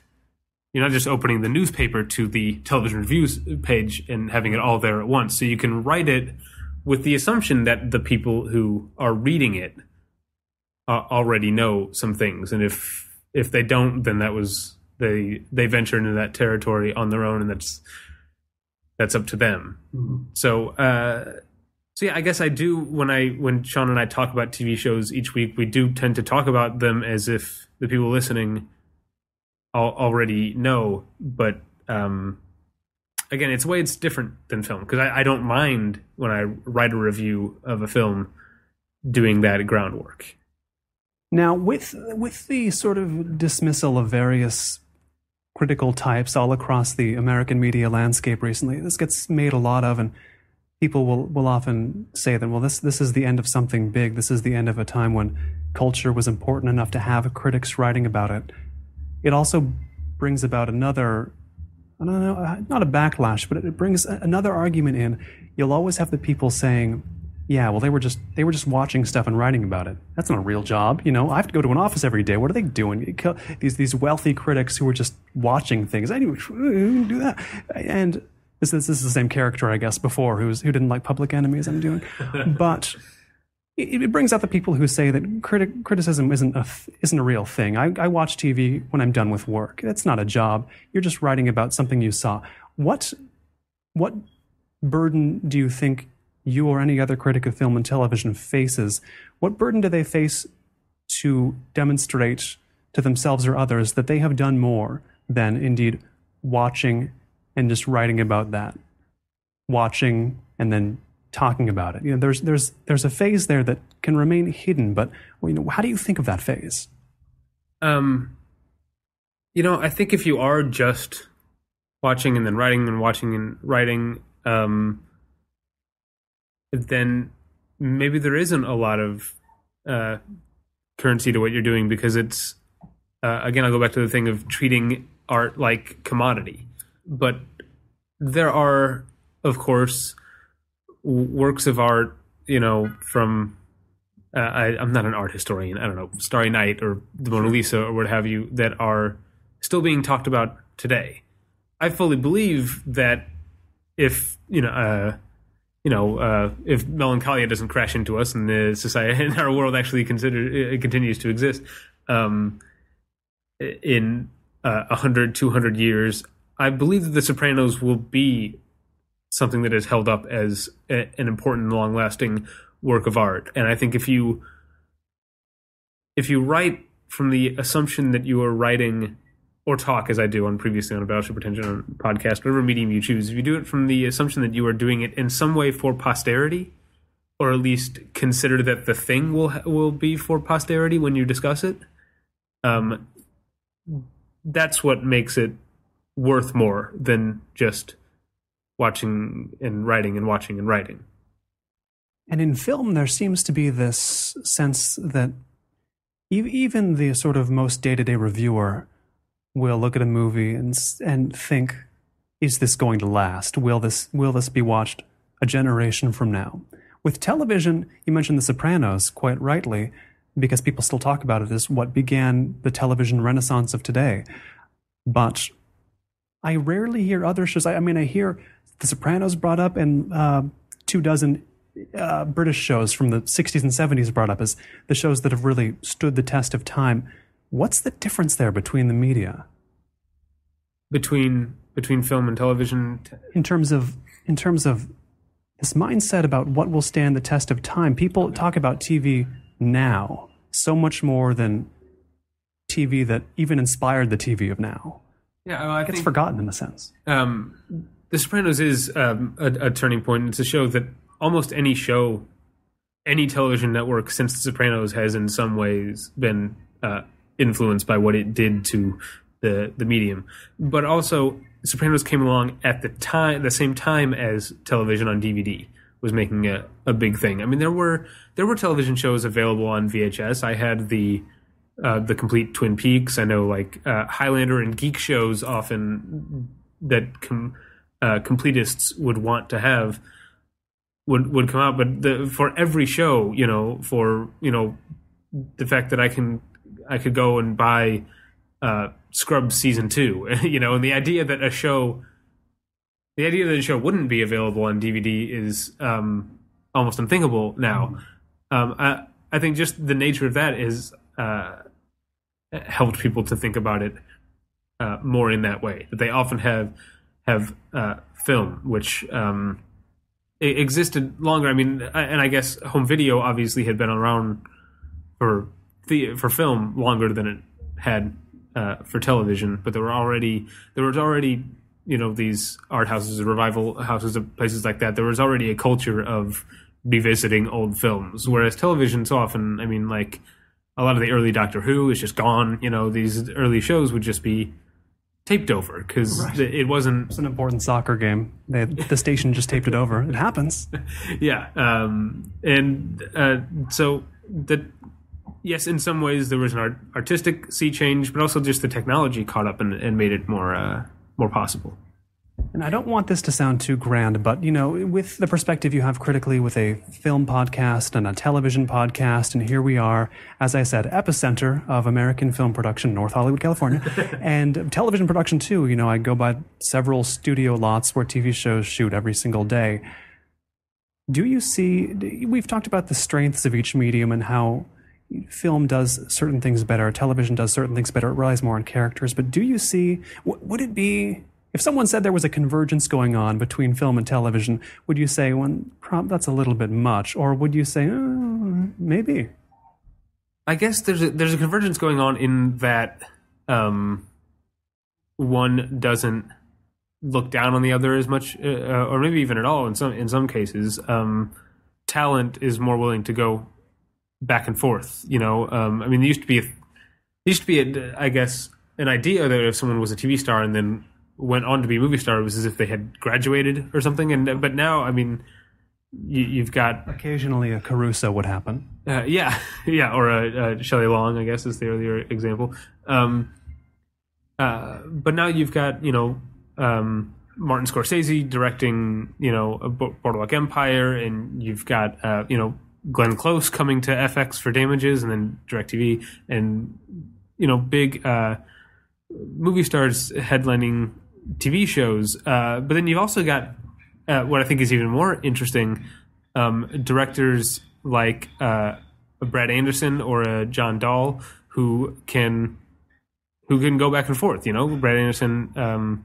[SPEAKER 2] you're not just opening the newspaper to the television reviews page and having it all there at once. So you can write it with the assumption that the people who are reading it already know some things. And if they don't, then they venture into that territory on their own, and that's up to them. Mm-hmm. So yeah, I guess I do, when Sean and I talk about TV shows each week, we do tend to talk about them as if the people listening already know. But again, it's different than film, because I don't mind when I write a review of a film doing that groundwork.
[SPEAKER 1] Now, with the sort of dismissal of various critical types all across the American media landscape recently, this gets made a lot of, and people will often say that, well, this is the end of something big. This is the end of a time when culture was important enough to have critics writing about it. It also brings about another, I don't know, not a backlash, but it brings another argument in. You'll always have the people saying, yeah, well, they were just watching stuff and writing about it. That's not a real job, you know. I have to go to an office every day. What are they doing? These wealthy critics who are just watching things. I didn't do that. And this is the same character, I guess, before who didn't like Public Enemy as I'm doing, but it brings out the people who say that criticism isn't a real thing. I watch TV when I'm done with work. That's not a job. You're just writing about something you saw. What burden do you think you or any other critic of film and television faces? What burden do they face to demonstrate to themselves or others that they have done more than indeed watching and just writing about that, watching and then talking about it? You know, there's a phase there that can remain hidden, but you know, how do you think of that phase?
[SPEAKER 2] You know, I think if you are just watching and then writing and watching and writing, then maybe there isn't a lot of currency to what you're doing, because it's again, I'll go back to the thing of treating art like commodity. But there are, of course, works of art, you know, from I'm not an art historian, I don't know, Starry Night or the Mona Lisa or what have you, that are still being talked about today. I fully believe that if if melancholia doesn't crash into us and the society and our world actually continues to exist in 100, 200 years, I believe that The Sopranos will be something that is held up as an important, long-lasting work of art. And I think if you write from the assumption that you are writing, or talk, as I do previously on a Battleship Pretension podcast, whatever medium you choose, if you do it from the assumption that you are doing it in some way for posterity, or at least consider that the thing will be for posterity when you discuss it, that's what makes it worth more than just watching and writing and watching and writing.
[SPEAKER 1] And in film, there seems to be this sense that even the sort of most day-to-day reviewer will look at a movie and think, is this going to last? Will this be watched a generation from now? With television, you mentioned The Sopranos quite rightly, because people still talk about it as what began the television renaissance of today. But I rarely hear other shows. I mean, I hear The Sopranos brought up, and 24 British shows from the 60s and 70s brought up as the shows that have really stood the test of time. What's the difference there between the media?
[SPEAKER 2] Between film and television?
[SPEAKER 1] In terms of this mindset about what will stand the test of time. People talk about TV now so much more than TV that even inspired the TV of now.
[SPEAKER 2] Yeah, well, I think
[SPEAKER 1] it's forgotten in a sense.
[SPEAKER 2] The Sopranos is a turning point. It's a show that almost any television network since The Sopranos has in some ways been influenced by what it did to the medium. But also, Sopranos came along at the same time as television on DVD was making a big thing. I mean, there were television shows available on VHS. I had the complete Twin Peaks. I know, like Highlander and geek shows often that completists would want to have would come out. But for every show, the fact that I could go and buy Scrubs season 2, and the idea that a show wouldn't be available on DVD is almost unthinkable now. I think just the nature of that is helped people to think about it more in that way. That they often have film, which it existed longer. I mean, and I guess home video obviously had been around for film longer than it had for television, but there was already these art houses, revival houses, places like that. There was already a culture of revisiting old films, whereas television so often, I mean, like a lot of the early Doctor Who is just gone. These early shows would just be taped over because it wasn't.
[SPEAKER 1] It's an important soccer game. The station just taped it over. It happens.
[SPEAKER 2] Yeah, so that. Yes, in some ways there was an artistic sea change, but also just the technology caught up and made it more possible.
[SPEAKER 1] And I don't want this to sound too grand, but, with the perspective you have critically with a film podcast and a television podcast, and here we are, as I said, epicenter of American film production, North Hollywood, California, and television production too. I go by several studio lots where TV shows shoot every single day. Do you see, we've talked about the strengths of each medium and how film does certain things better, television does certain things better, it relies more on characters, but do you see, would it be... If someone said there was a convergence going on between film and television, would you say, well, that's a little bit much? Or would you say, maybe?
[SPEAKER 2] I guess there's a convergence going on in that one doesn't look down on the other as much, or maybe even at all in some cases. Talent is more willing to go back and forth. There used to be, I guess, an idea that if someone was a TV star and then went on to be a movie star, it was as if they had graduated or something. But now, you've got
[SPEAKER 1] occasionally a Caruso would happen.
[SPEAKER 2] Yeah, or a Shelley Long, I guess, is the earlier example. But now you've got Martin Scorsese directing Boardwalk Empire, and you've got Glenn Close coming to FX for Damages, and then DirecTV, and big movie stars headlining TV shows, but then you've also got what I think is even more interesting, directors like Brad Anderson or John Dahl who can go back and forth. Brad Anderson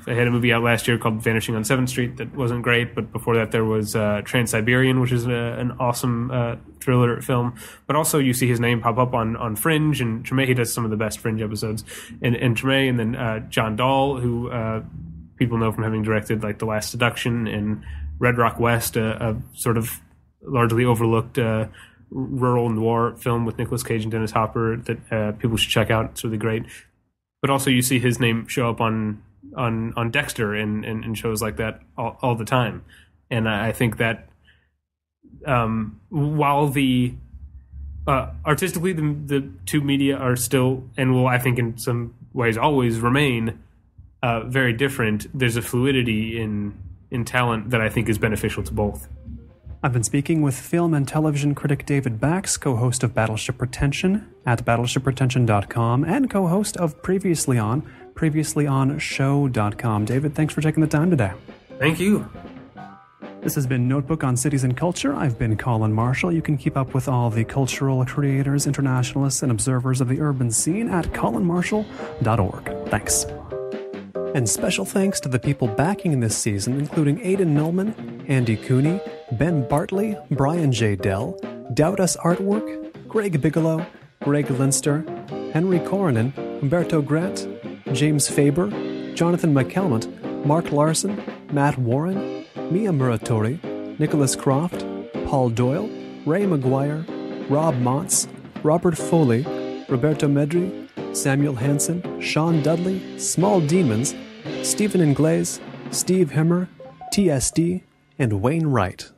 [SPEAKER 2] they had a movie out last year called Vanishing on 7th Street that wasn't great, but before that there was Trans-Siberian, which is an awesome thriller film. But also you see his name pop up on Fringe, and Treme, he does some of the best Fringe episodes. And Treme, and then John Dahl, who people know from having directed like The Last Seduction and Red Rock West, a sort of largely overlooked rural noir film with Nicolas Cage and Dennis Hopper that people should check out. It's really great. But also you see his name show up on Dexter and shows like that all the time. And I think that while the artistically the two media are still, and will, I think in some ways always remain very different, there's a fluidity in talent that I think is beneficial to both.
[SPEAKER 1] I've been speaking with film and television critic David Bax, co-host of Battleship Pretension at battleshippretension.com, and co-host of Previously On show.com. David, thanks for taking the time today.
[SPEAKER 2] Thank you.
[SPEAKER 1] This has been Notebook on Cities and Culture. I've been Colin Marshall. You can keep up with all the cultural creators, internationalists, and observers of the urban scene at colinmarshall.org. Thanks. And special thanks to the people backing this season, including Aidan Millman, Andy Cooney, Ben Bartley, Brian J. Dell, Doubt Us Artwork, Greg Bigelow, Greg Linster, Henry Coronin, Umberto Grant, James Faber, Jonathan McCalmont, Mark Larson, Matt Warren, Mia Muratori, Nicholas Croft, Paul Doyle, Ray McGuire, Rob Montz, Robert Foley, Roberto Medri, Samuel Hansen, Sean Dudley, Small Demons, Stephen Ingles, Steve Himmer, TSD, and Wayne Wright.